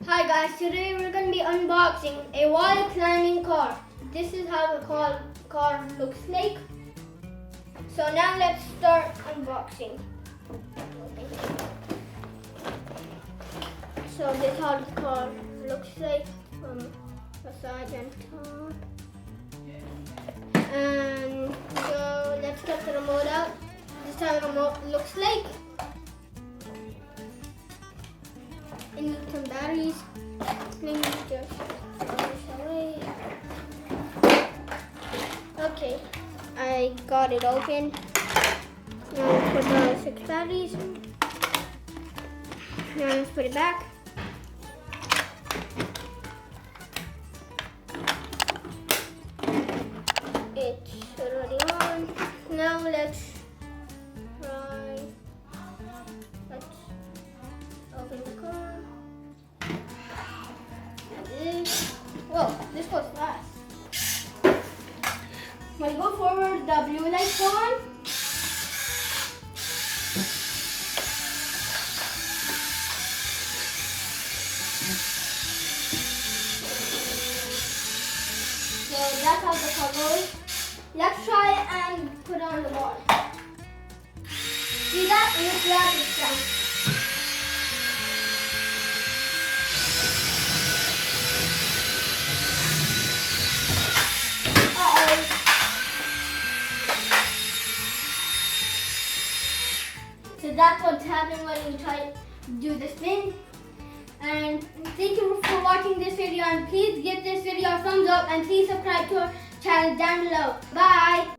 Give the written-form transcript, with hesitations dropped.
Hi guys, today we're going to be unboxing a wall climbing car. This is how the car looks like. So now let's start unboxing. So this is how the car looks like from the side and top. And so let's get the remote out. This is how the remote looks like. I need some batteries. Let me just throw this away. Okay, I got it open. Now put the 6 batteries. Now let's put it back. It's already on. Now let's open the car. Whoa, this goes fast. When you go forward, the blue lights go on. So that's how the car goes. Let's try it and put it on the wall. See that? And let's grab it down. So that's what's happening when you try to do the spin. And thank you for watching this video, and please give this video a thumbs up and please subscribe to our channel down below. Bye!